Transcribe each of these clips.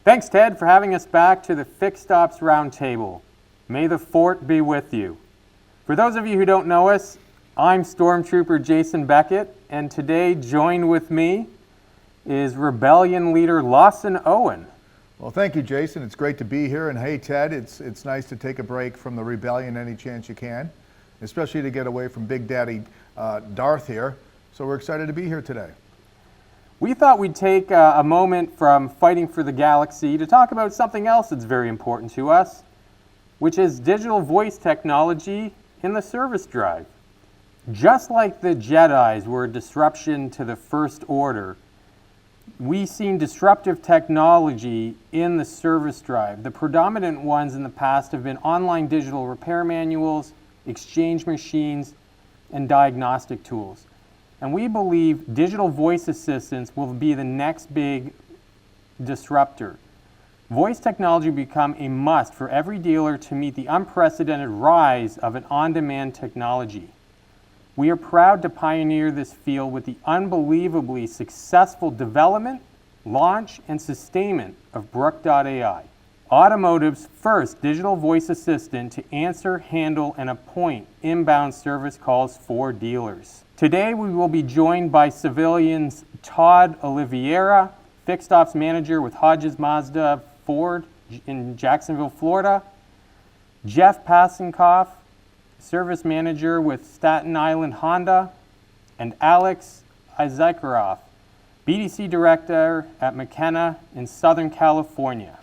Thanks, Ted, for having us back to the Fixed Ops Roundtable. May the fort be with you. For those of you who don't know us, I'm Stormtrooper Jason Beckett, and today joined with me is Rebellion leader Lawson Owen. Well, thank you, Jason. It's great to be here. And hey, Ted, it's nice to take a break from the Rebellion any chance you can, especially to get away from Big Daddy Darth here. So we're excited to be here today. We thought we'd take a moment from fighting for the galaxy to talk about something else that's very important to us, which is digital voice technology in the service drive. Just like the Jedis were a disruption to the First Order, we've seen disruptive technology in the service drive. The predominant ones in the past have been online digital repair manuals, exchange machines, and diagnostic tools. And we believe digital voice assistants will be the next big disruptor. Voice technology will become a must for every dealer to meet the unprecedented rise of an on-demand technology. We are proud to pioneer this field with the unbelievably successful development, launch, and sustainment of Brooke.ai, automotive's first digital voice assistant to answer, handle, and appoint inbound service calls for dealers. Today, we will be joined by Civilian's Todd Oliveira, Fixed Ops Manager with Hodges Mazda Ford in Jacksonville, Florida, Jeff Passenkoff, Service Manager with Staten Island Honda, and Alex Izakaroff, BDC Director at McKenna in Southern California.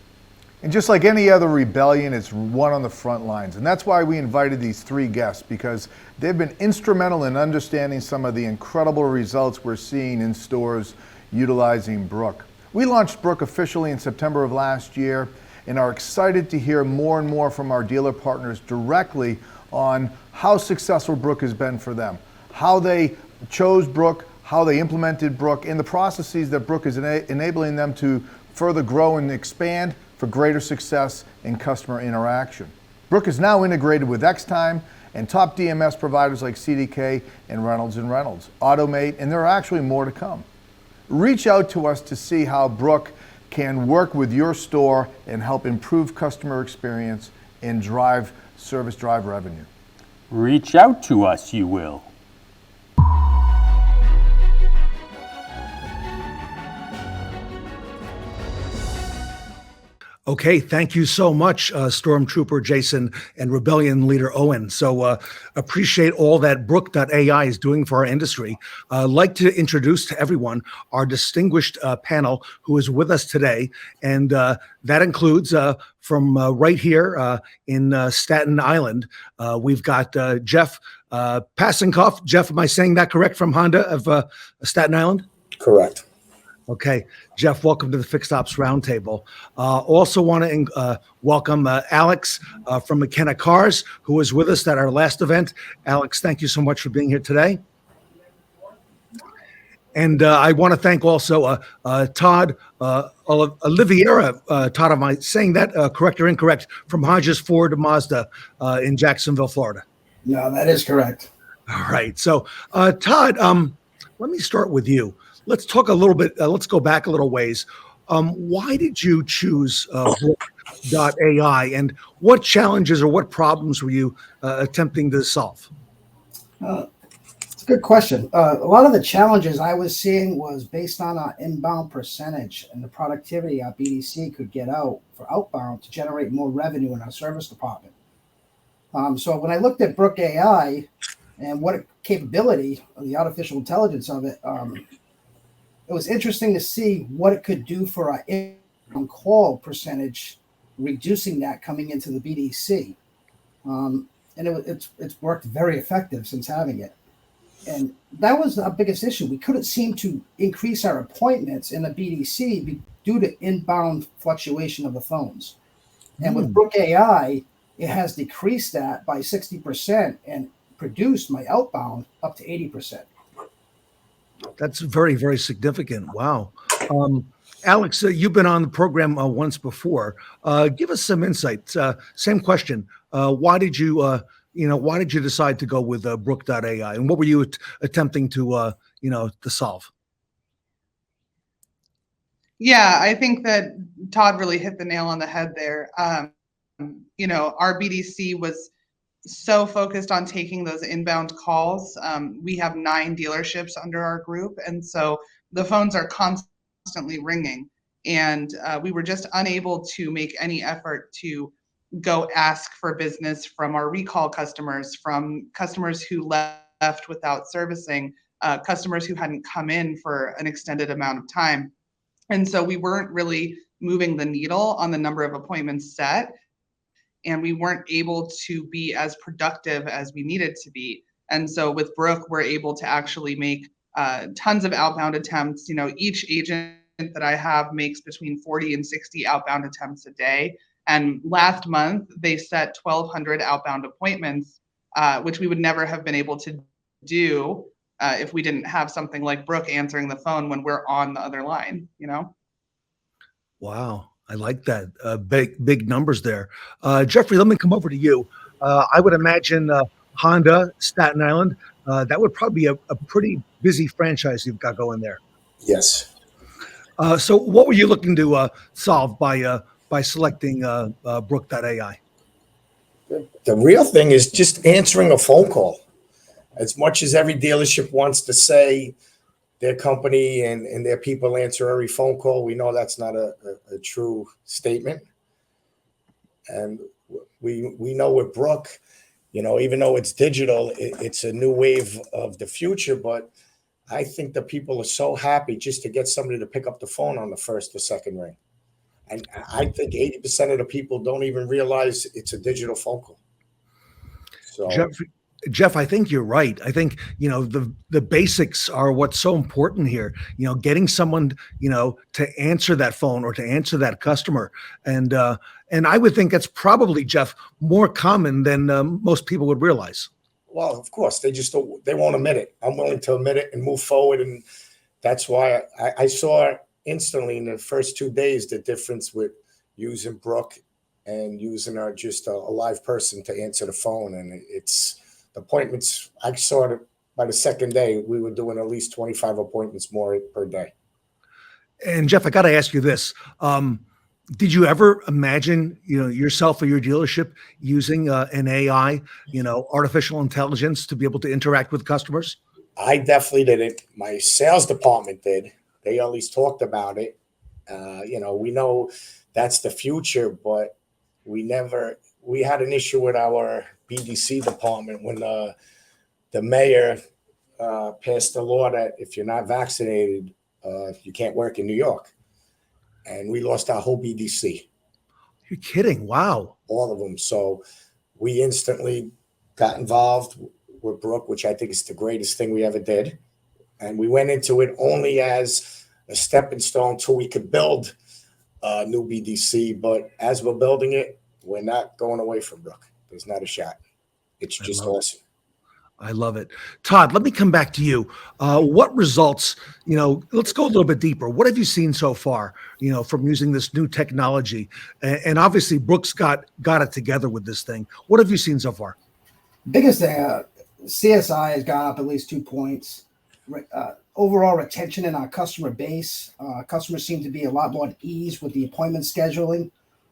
And just like any other rebellion, it's one on the front lines. And that's why we invited these three guests, because they've been instrumental in understanding some of the incredible results we're seeing in stores utilizing Brooke. We launched Brooke officially in September of last year and are excited to hear more and more from our dealer partners directly on how successful Brooke has been for them, how they chose Brooke, how they implemented Brooke, and the processes that Brooke is enabling them to further grow and expand for greater success in customer interaction. Brooke is now integrated with Xtime and top DMS providers like CDK and Reynolds, Automate, and there are actually more to come. Reach out to us to see how Brooke can work with your store and help improve customer experience and drive service drive revenue. Reach out to us, you will. Okay, thank you so much, Stormtrooper Jason and Rebellion Leader Owen. So appreciate all that Brooke.ai is doing for our industry. I'd like to introduce to everyone our distinguished panel who is with us today. And that includes from right here in Staten Island, we've got Jeff Passenkoff. Jeff, am I saying that correct, from Honda of Staten Island? Correct. Okay, Jeff, welcome to the Fixed Ops Roundtable. Also want to welcome Alex from McKenna Cars, who was with us at our last event. Alex, thank you so much for being here today. And I want to thank also Todd Oliveira. Todd, am I saying that correct or incorrect? From Hodges Ford Mazda in Jacksonville, Florida. No, that is correct. All right. So, Todd, let me start with you. Let's talk a little bit. Let's go back a little ways. Why did you choose Brooke.ai, and what challenges or what problems were you attempting to solve? It's a good question. A lot of the challenges I was seeing was based on our inbound percentage and the productivity our BDC could get out for outbound to generate more revenue in our service department. So when I looked at Brooke.ai and what capability of the artificial intelligence of it, it was interesting to see what it could do for our inbound call percentage, reducing that coming into the BDC. And it's worked very effective since having it. And that was our biggest issue. We couldn't seem to increase our appointments in the BDC due to inbound fluctuation of the phones. And with Brooke.ai, it has decreased that by 60% and produced my outbound up to 80%. That's very, very significant. Wow. Alex, you've been on the program once before. Give us some insights. Same question. Why did you decide to go with Brooke.ai, and what were you attempting to solve? Yeah, I think that Todd really hit the nail on the head there. Our BDC was so focused on taking those inbound calls. We have 9 dealerships under our group, and so the phones are constantly ringing. And we were just unable to make any effort to go ask for business from our recall customers, from customers who left without servicing, customers who hadn't come in for an extended amount of time. And so we weren't really moving the needle on the number of appointments set, and we weren't able to be as productive as we needed to be. And so with Brooke, we're able to actually make tons of outbound attempts. Each agent that I have makes between 40 and 60 outbound attempts a day. And last month, they set 1,200 outbound appointments, which we would never have been able to do if we didn't have something like Brooke answering the phone when we're on the other line, Wow. I like that. Big numbers there. Jeffrey, let me come over to you. I would imagine Honda, Staten Island, that would probably be a pretty busy franchise you've got going there. Yes. So what were you looking to solve by selecting Brooke.ai? The real thing is just answering a phone call. As much as every dealership wants to say their company and their people answer every phone call, we know that's not a true statement. And we know with Brooke, even though it's digital, it's a new wave of the future. But I think the people are so happy just to get somebody to pick up the phone on the first or second ring. And I think 80% of the people don't even realize it's a digital phone call. So Jeff, I think you're right. I think, the basics are what's so important here, getting someone, to answer that phone or to answer that customer. And I would think that's probably, Jeff, more common than most people would realize. Well, of course, they won't admit it. I'm willing to admit it and move forward. And that's why I saw instantly in the first 2 days the difference with using Brooke and using just a live person to answer the phone. And it's the appointments. I saw it by the second day, we were doing at least 25 appointments more per day. And Jeff, I got to ask you this. Did you ever imagine, yourself or your dealership using an AI, artificial intelligence to be able to interact with customers? I definitely didn't. My sales department did. They always talked about it. We know that's the future, but we had an issue with our BDC department when the mayor passed the law that if you're not vaccinated, you can't work in New York. And we lost our whole BDC. You're kidding. Wow. All of them. So we instantly got involved with Brooke, which I think is the greatest thing we ever did. And we went into it only as a stepping stone till we could build a new BDC. But as we're building it, we're not going away from Brooke. There's not a shot. It's just awesome. I love it. Todd, let me come back to you. What results, let's go a little bit deeper. What have you seen so far, from using this new technology? And obviously Brooke's got it together with this thing. What have you seen so far? Biggest thing, CSI has gone up at least 2 points. Overall retention in our customer base. Customers seem to be a lot more at ease with the appointment scheduling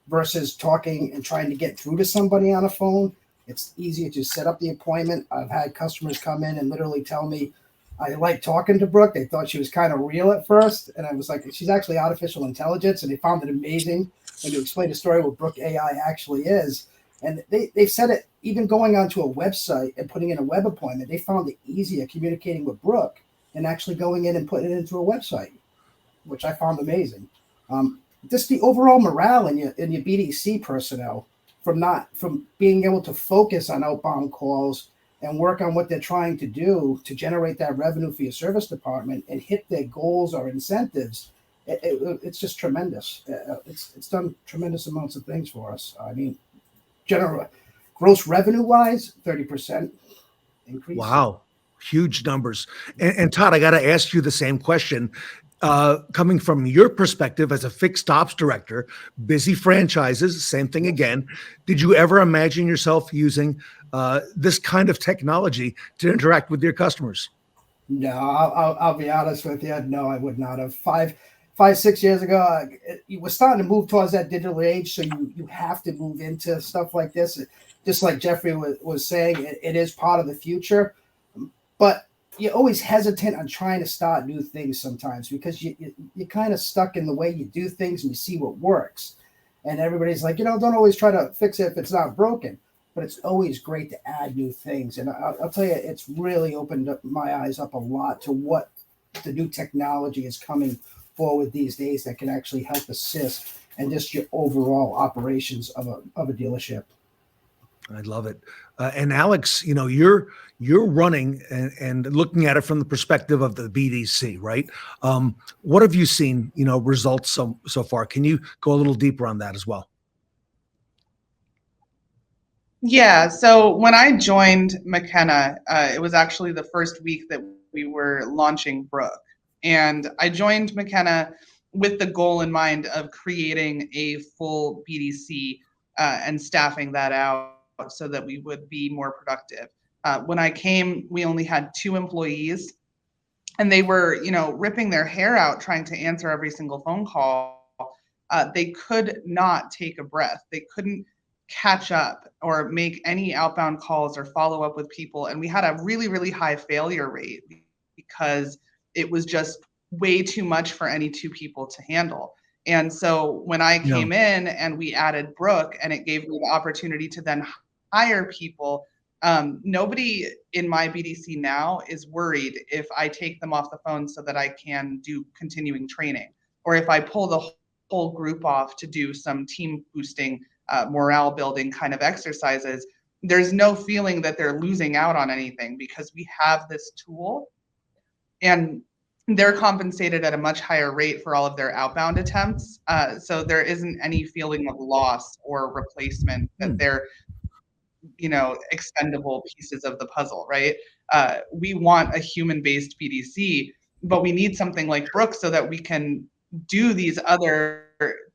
versus talking and trying to get through to somebody on a phone. It's easier to set up the appointment. I've had customers come in and literally tell me, I like talking to Brooke. They thought she was kind of real at first. And I was like, she's actually artificial intelligence. And they found it amazing when you explain the story what Brooke.ai actually is. And they said it, even going onto a website and putting in a web appointment, they found it easier communicating with Brooke and actually going in and putting it into a website, which I found amazing. Just the overall morale in your BDC personnel, from being able to focus on outbound calls and work on what they're trying to do to generate that revenue for your service department and hit their goals or incentives, it's just tremendous. It's done tremendous amounts of things for us. I mean, general gross revenue wise, 30% increase. Wow, huge numbers. And Todd, I got to ask you the same question. Coming from your perspective as a fixed ops director, busy franchises, same thing again. Did you ever imagine yourself using this kind of technology to interact with your customers? No, I'll be honest with you. No, I would not have. 5-6 years ago, we're starting to move towards that digital age. So you have to move into stuff like this. Just like Jeffrey was saying, it is part of the future. But you're always hesitant on trying to start new things sometimes because you're kind of stuck in the way you do things and you see what works. And everybody's like, don't always try to fix it if it's not broken. But it's always great to add new things. And I'll tell you, it's really opened up my eyes up a lot to what the new technology is coming forward these days that can actually help assist and just your overall operations of a dealership. I love it. And Alex, you're running and looking at it from the perspective of the BDC, right? What have you seen, results so far? Can you go a little deeper on that as well? Yeah, so when I joined McKenna, it was actually the first week that we were launching Brooke. And I joined McKenna with the goal in mind of creating a full BDC and staffing that out so that we would be more productive. When I came, we only had 2 employees, and they were, ripping their hair out trying to answer every single phone call. They could not take a breath. They couldn't catch up or make any outbound calls or follow up with people. And we had a really, really high failure rate because it was just way too much for any 2 people to handle. And so when I came in and we added Brooke, and it gave me the opportunity to then hire people, nobody in my BDC now is worried if I take them off the phone so that I can do continuing training, or if I pull the whole group off to do some team boosting, morale building kind of exercises. There's no feeling that they're losing out on anything because we have this tool, and they're compensated at a much higher rate for all of their outbound attempts. So there isn't any feeling of loss or replacement that they're, expendable pieces of the puzzle, right? We want a human-based BDC, but we need something like Brooke so that we can do these other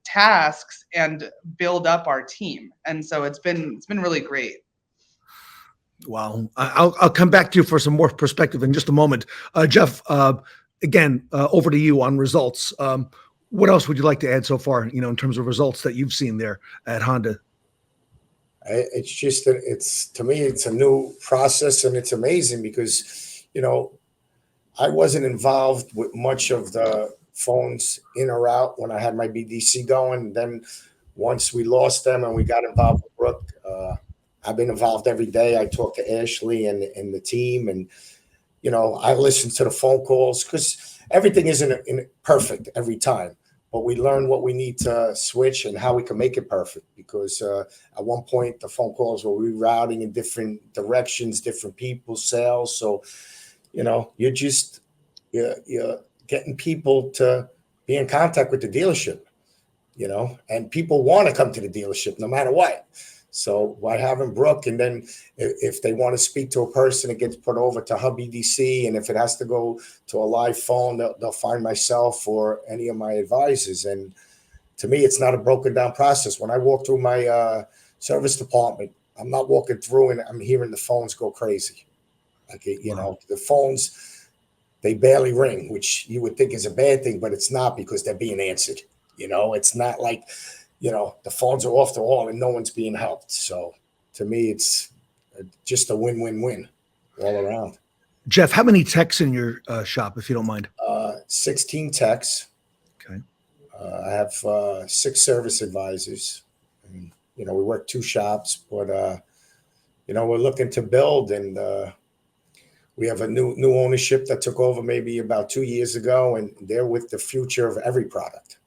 tasks and build up our team. And so it's been really great. Wow. I'll come back to you for some more perspective in just a moment. Jeff, again, over to you on results. What else would you like to add so far, in terms of results that you've seen there at Honda? It's just to me, it's a new process, and it's amazing because, I wasn't involved with much of the phones in or out when I had my BDC going. Then once we lost them and we got involved with Brooke, I've been involved every day. I talk to Ashley and the team, and, I listen to the phone calls because everything isn't perfect every time. But we learn what we need to switch and how we can make it perfect. Because at one point, the phone calls were rerouting in different directions, different people, sales. So, you're getting people to be in contact with the dealership, and people want to come to the dealership no matter what. So by having Brooke, and then if they want to speak to a person, it gets put over to her BDC. And if it has to go to a live phone, they'll find myself or any of my advisors. And to me, it's not a broken down process. When I walk through my service department, I'm not walking through and I'm hearing the phones go crazy. Like, the phones, they barely ring, which you would think is a bad thing, but it's not, because they're being answered. It's not like, the phones are off the wall and no one's being helped. So to me, it's just a win-win-win all around. Jeff, how many techs in your shop, if you don't mind? 16 techs. Okay. I have 6 service advisors. And, we work 2 shops, but, we're looking to build, and we have a new ownership that took over maybe about 2 years ago, and they're with the future of every product.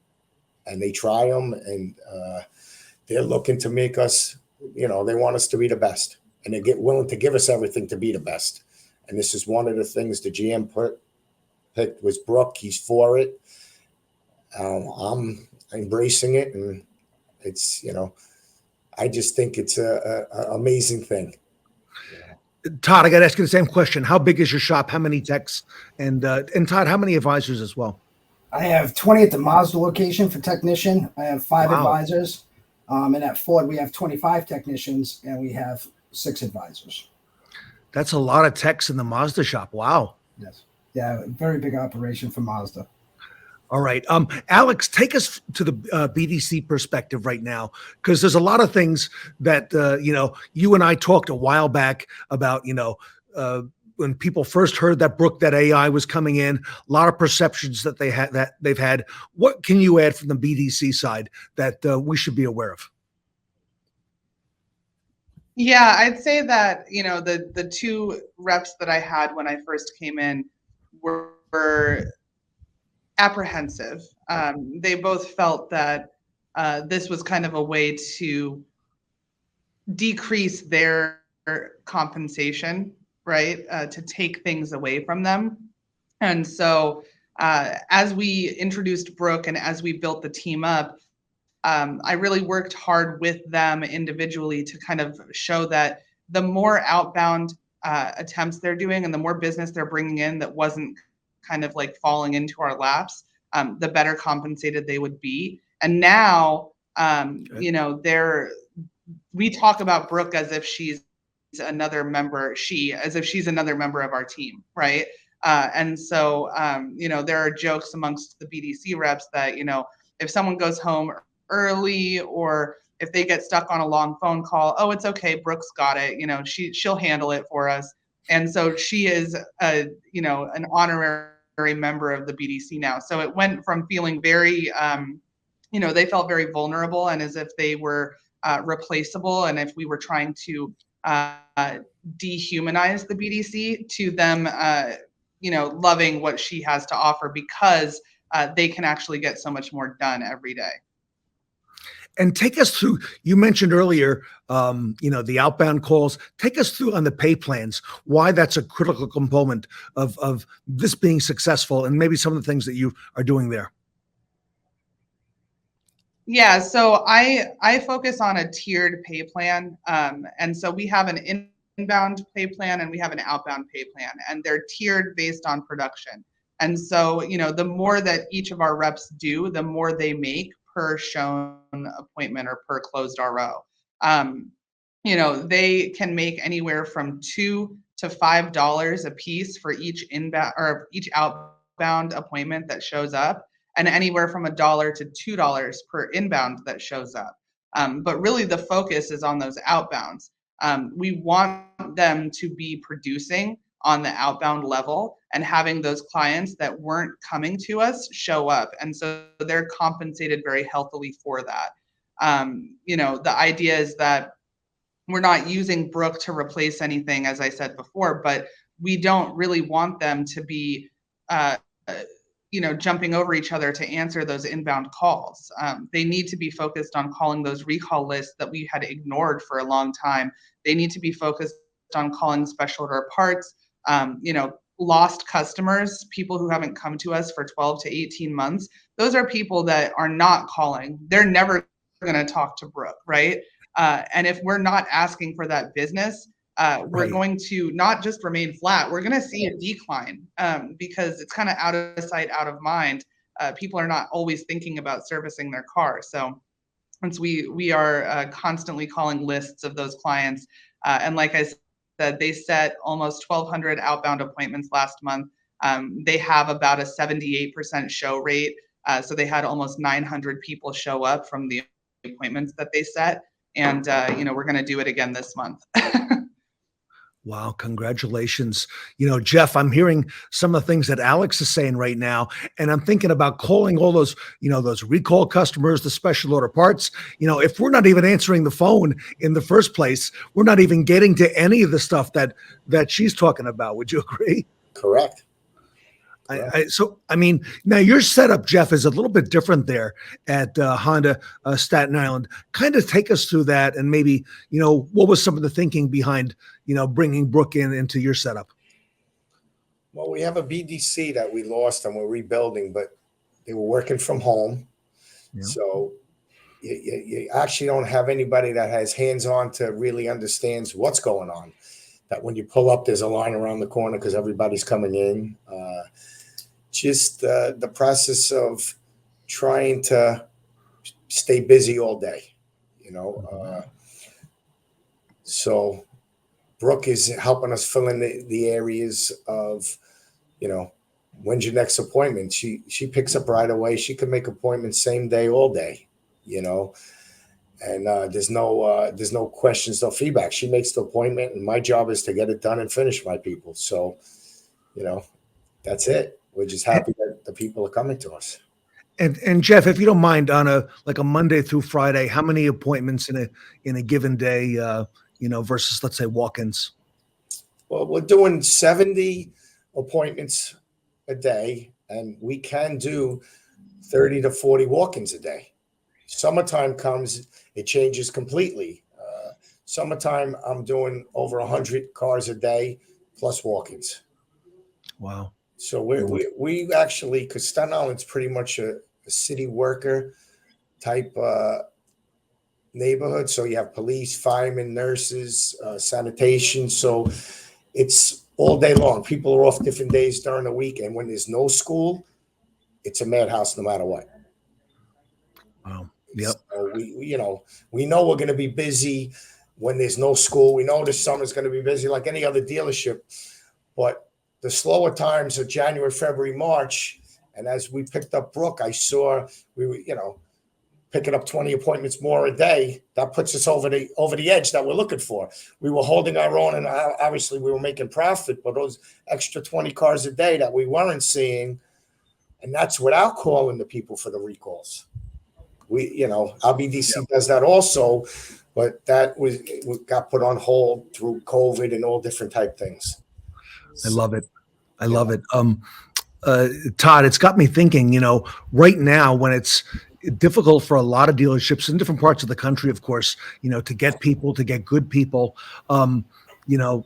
And they try them, and they're looking to make us, they want us to be the best, and they get willing to give us everything to be the best. And this is one of the things the GM picked was Brooke. He's for it. I'm embracing it, and it's, I just think it's a amazing thing. Todd, I got to ask you the same question. How big is your shop? How many techs? And Todd, how many advisors as well? I have 20 at the Mazda location for technician. I have 5 advisors. And at Ford, we have 25 technicians, and we have 6 advisors. That's a lot of techs in the Mazda shop. Wow. Yes. Yeah, very big operation for Mazda. All right. Alex, take us to the BDC perspective right now, because there's a lot of things that, you and I talked a while back about, when people first heard that Brooke.ai was coming in, a lot of perceptions that they've had. What can you add from the BDC side that we should be aware of? Yeah, I'd say that, the two reps that I had when I first came in were apprehensive. They both felt that this was kind of a way to decrease their compensation, right? To take things away from them. And so, as we introduced Brooke and as we built the team up, I really worked hard with them individually to kind of show that the more outbound attempts they're doing and the more business they're bringing in that wasn't kind of like falling into our laps, the better compensated they would be. And now, we talk about Brooke as if she's another member, as if she's another member of our team, right? And so, there are jokes amongst the BDC reps that, if someone goes home early or if they get stuck on a long phone call, oh, it's okay, Brooke's got it. She'll handle it for us. And so she is an honorary member of the BDC now. So it went from feeling very, they felt very vulnerable and as if they were replaceable, and if we were trying to dehumanize the BDC, to them, loving what she has to offer because they can actually get so much more done every day. And take us through, you mentioned earlier, the outbound calls. Take us through on the pay plans, why that's a critical component of this being successful, and maybe some of the things that you are doing there. Yeah, so I focus on a tiered pay plan. And so we have an inbound pay plan and we have an outbound pay plan, and they're tiered based on production. And so, the more that each of our reps do, the more they make per shown appointment or per closed RO. They can make anywhere from $2 to $5 a piece for each inbound or each outbound appointment that shows up, and anywhere from $1 to $2 per inbound that shows up. But really, the focus is on those outbounds. We want them to be producing on the outbound level and having those clients that weren't coming to us show up. And so they're compensated very healthily for that. The idea is that we're not using Brooke to replace anything, as I said before, but we don't really want them to be, jumping over each other to answer those inbound calls. They need to be focused on calling those recall lists that we had ignored for a long time. They need to be focused on calling special order parts, lost customers, people who haven't come to us for 12 to 18 months. Those are people that are not calling. They're never going to talk to Brooke, right? And if we're not asking for that business, we're going to not just remain flat, we're going to see a decline because it's kind of out of sight, out of mind. People are not always thinking about servicing their car. So once we are constantly calling lists of those clients, and like I said, they set almost 1,200 outbound appointments last month. They have about a 78% show rate. So they had almost 900 people show up from the appointments that they set. And, we're going to do it again this month. Wow, congratulations. Jeff, I'm hearing some of the things that Alex is saying right now, and I'm thinking about calling all those, those recall customers, the special order parts. If we're not even answering the phone in the first place, we're not even getting to any of the stuff that she's talking about. Would you agree? Correct. Now your setup, Jeff, is a little bit different there at Honda Staten Island. Kind of take us through that, and maybe what was some of the thinking behind bringing Brooke into your setup. Well, we have a BDC that we lost and we're rebuilding, but they were working from home, so you actually don't have anybody that has hands-on to really understands what's going on. That when you pull up, there's a line around the corner because everybody's coming in. Just the process of trying to stay busy all day, so Brooke is helping us fill in the areas of, when's your next appointment? She picks up right away. She can make appointments same day, all day, you know. And there's no questions, no feedback. She makes the appointment, and my job is to get it done and finish my people. So, you know, that's it. We're just happy that the people are coming to us. And Jeff, if you don't mind, on a Monday through Friday, how many appointments in a given day, versus, let's say, walk-ins? Well, we're doing 70 appointments a day, and we can do 30 to 40 walk-ins a day. Summertime comes, it changes completely. Summertime, I'm doing over 100 cars a day plus walk-ins. Wow. So we actually, because Staten Island's pretty much a city worker type neighborhood. So you have police, firemen, nurses, sanitation. So it's all day long. People are off different days during the week. And when there's no school, it's a madhouse no matter what. Wow. Yep. So we know we're going to be busy when there's no school. We know the summer's going to be busy like any other dealership. But the slower times are January, February, March. And as we picked up Brooke, I saw we were, picking up 20 appointments more a day. That puts us over the edge that we're looking for. We were holding our own, and obviously we were making profit, but those extra 20 cars a day that we weren't seeing, and that's without calling the people for the recalls. Our BDC does that also, but that got put on hold through COVID and all different type things. I love it. I love it. Todd, it's got me thinking, right now when it's difficult for a lot of dealerships in different parts of the country, of course, to get good people,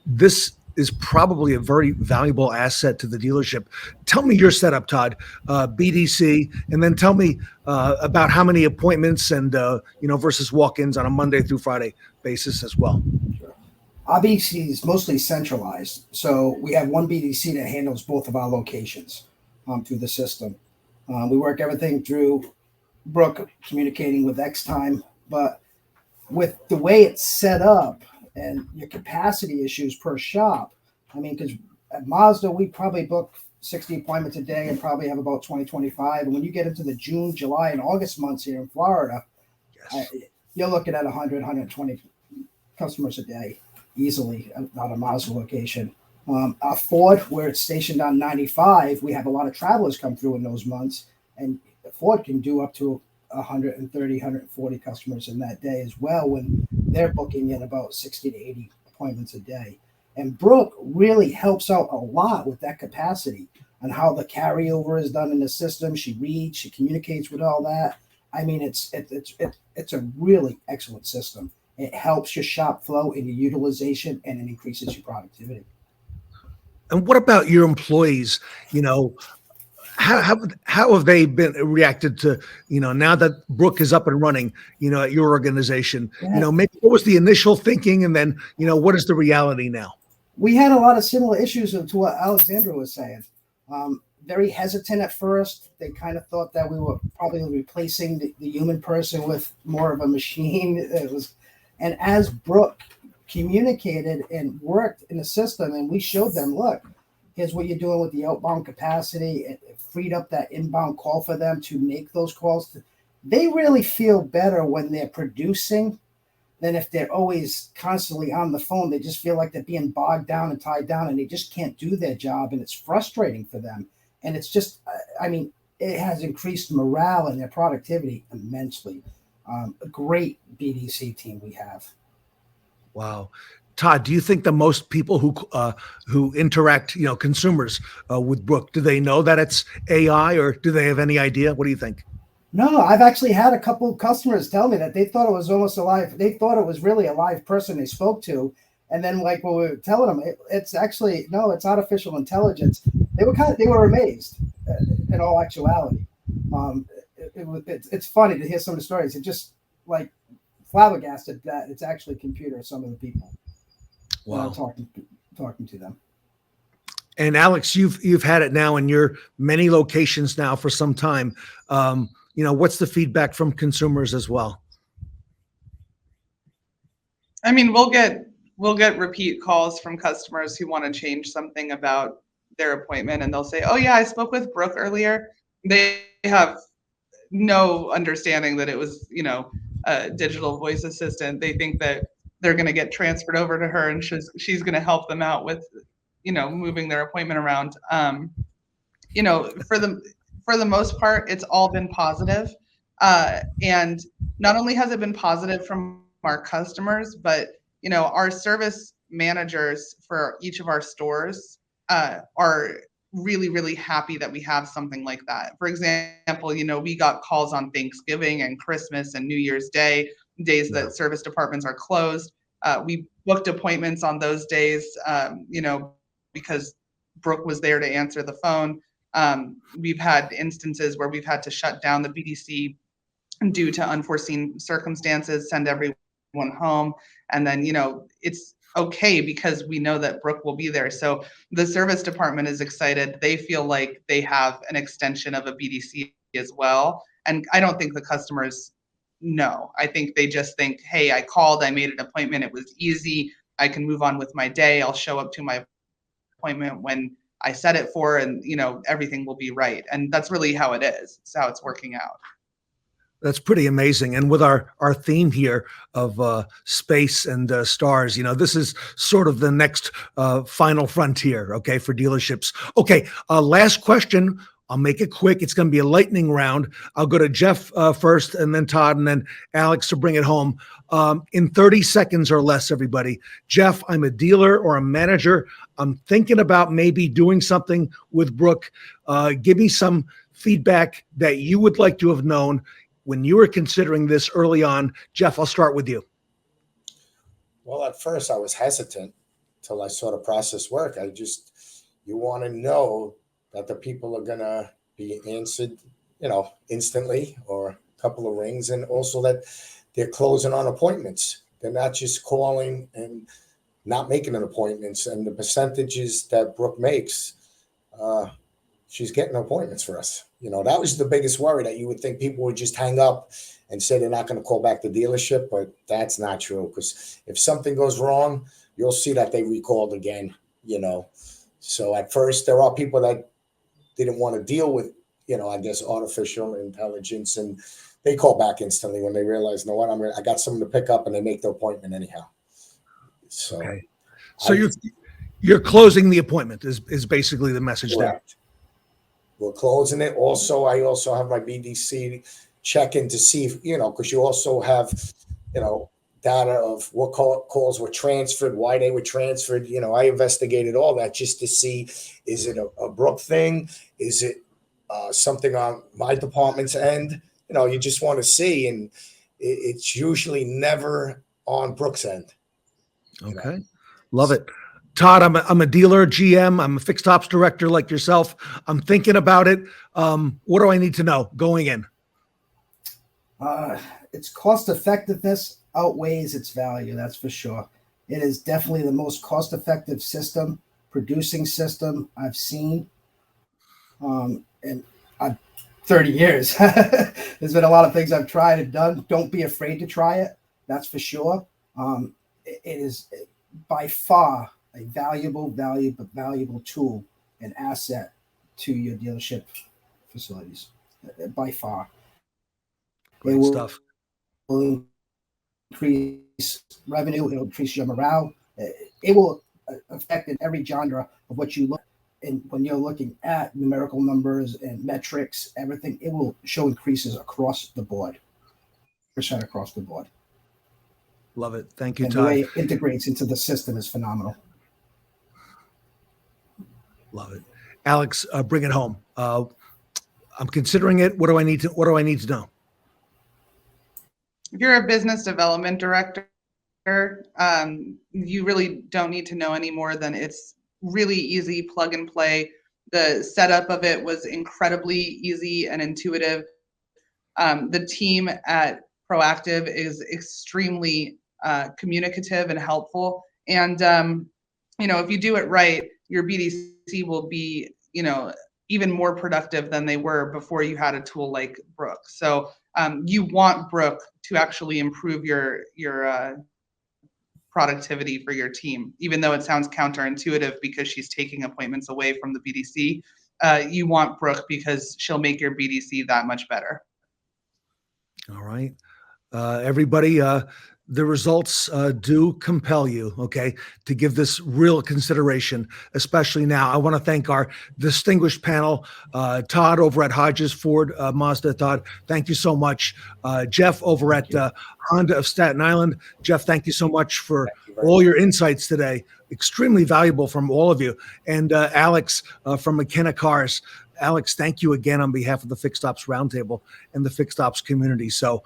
this is probably a very valuable asset to the dealership. Tell me your setup, Todd, BDC, and then tell me about how many appointments and, versus walk-ins on a Monday through Friday basis as well. Our BDC is mostly centralized. So we have one BDC that handles both of our locations through the system. We work everything through Brooke communicating with X-Time, but with the way it's set up and your capacity issues per shop, because at Mazda, we probably book 60 appointments a day and probably have about 20, 25. And when you get into the June, July, and August months here in Florida, you're looking at 100, 120 customers a day easily at a Mazda location. Our Ford, where it's stationed on 95, we have a lot of travelers come through in those months, and Ford can do up to 130, 140 customers in that day as well when they're booking in about 60 to 80 appointments a day. And Brooke really helps out a lot with that capacity and how the carryover is done in the system. She reads, she communicates with all that. It's a really excellent system. It helps your shop flow and your utilization, and it increases your productivity. And what about your employees? How have they been reacted to, now that Brooke is up and running, at your organization? Yeah. Maybe what was the initial thinking, and then, what is the reality now? We had a lot of similar issues to what Alexandra was saying. Very hesitant at first. They kind of thought that we were probably replacing the human person with more of a machine. And as Brooke communicated and worked in the system, and we showed them, look, here's what you're doing with the outbound capacity. It freed up that inbound call for them to make those calls. They really feel better when they're producing than if they're always constantly on the phone. They just feel like they're being bogged down and tied down, and they just can't do their job, and it's frustrating for them. And it's just, it has increased morale and their productivity immensely. A great BDC team we have. Wow. Todd, do you think the most people who interact, consumers with Brooke, do they know that it's AI, or do they have any idea? What do you think? No, I've actually had a couple of customers tell me that they thought it was almost alive. They thought it was really a live person they spoke to. And then when we were telling them, it's actually, no, it's artificial intelligence. They were amazed in all actuality. It's funny to hear some of the stories. It just flabbergasted that it's actually computer, some of the people. Wow. Talking to them. And Alex, you've had it now in your many locations now for some time. What's the feedback from consumers as well? We'll get repeat calls from customers who want to change something about their appointment and they'll say, oh yeah, I spoke with Brooke earlier. They have no understanding that it was, a digital voice assistant. They think that they're going to get transferred over to her and she's going to help them out with, moving their appointment around. For the most part, it's all been positive. And not only has it been positive from our customers, but, our service managers for each of our stores are really, really happy that we have something like that. For example, we got calls on Thanksgiving and Christmas and New Year's Day, days that service departments are closed. We booked appointments on those days, because Brooke was there to answer the phone. We've had instances where we've had to shut down the BDC due to unforeseen circumstances, send everyone home. And then, it's okay because we know that Brooke will be there. So the service department is excited. They feel like they have an extension of a BDC as well. And I don't think the customers know. I think they just think, hey, I called, I made an appointment, it was easy, I can move on with my day, I'll show up to my appointment when I set it for, and everything will be right. And that's really how it is. It's how it's working out. That's pretty amazing. And with our theme here of space and stars, this is sort of the next final frontier, okay, for dealerships. Okay, last question. I'll make it quick. It's going to be a lightning round. I'll go to Jeff first, and then Todd, and then Alex to bring it home. In 30 seconds or less, everybody. Jeff, I'm a dealer or a manager. I'm thinking about maybe doing something with Brooke. Give me some feedback that you would like to have known when you were considering this early on. Jeff, I'll start with you. Well, at first I was hesitant till I saw the process work. You want to know that the people are going to be answered, instantly, or a couple of rings, and also that they're closing on appointments. They're not just calling and not making an appointments. And the percentages that Brooke makes, she's getting appointments for us. That was the biggest worry, that you would think people would just hang up and say they're not going to call back the dealership, but that's not true, because if something goes wrong, you'll see that they recalled again, So at first there are people that didn't want to deal with, I guess, artificial intelligence, and they call back instantly when they realize, I got someone to pick up, and they make the appointment anyhow. So, okay. So you're closing the appointment is basically the message correct. There. We're closing it. Also, I also have my BDC check in to see if, because you also have, data of what calls were transferred, why they were transferred. I investigated all that just to see, is it a Brooke thing? Is it something on my department's end? You just want to see, and it's usually never on Brooke's end. Okay. Love it. Todd, I'm a dealer, GM. I'm a fixed ops director like yourself. I'm thinking about it. What do I need to know going in? Its cost effectiveness outweighs its value, that's for sure. It is definitely the most cost effective producing system I've seen. And I've 30 years. There's been a lot of things I've tried and done. Don't be afraid to try it. That's for sure. It is by far a valuable tool and asset to your dealership facilities. By far. Great stuff. Will increase revenue. It'll increase your morale. It will affect in every genre of what you look. And when you're looking at numerical numbers and metrics, everything, it will show increases across the board. % across the board. Love it. Thank you, and Todd. The way it integrates into the system is phenomenal. Love it. Alex, bring it home. I'm considering it. What do I need to know? If you're a business development director, you really don't need to know any more than it's really easy, plug and play. The setup of it was incredibly easy and intuitive. The team at Proactive is extremely communicative and helpful. And, if you do it right, your BDC will be, even more productive than they were before you had a tool like Brooke. So you want Brooke to actually improve your productivity for your team. Even though it sounds counterintuitive because she's taking appointments away from the BDC, you want Brooke because she'll make your BDC that much better. All right. Everybody, the results do compel you, okay, to give this real consideration, especially now. I want to thank our distinguished panel, Todd over at Hodges Ford Mazda. Todd, thank you so much. Jeff over at Honda of Staten Island. Jeff, thank you so much for all your insights today. Extremely valuable from all of you. And Alex from McKenna Cars. Alex, thank you again on behalf of the Fixed Ops Roundtable and the Fixed Ops community. So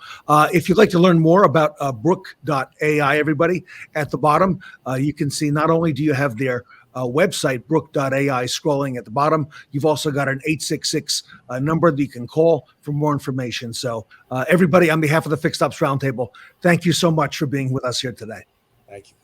if you'd like to learn more about Brooke.ai, everybody, at the bottom, you can see not only do you have their website, Brooke.ai, scrolling at the bottom, you've also got an 866 number that you can call for more information. So everybody, on behalf of the Fixed Ops Roundtable, thank you so much for being with us here today. Thank you.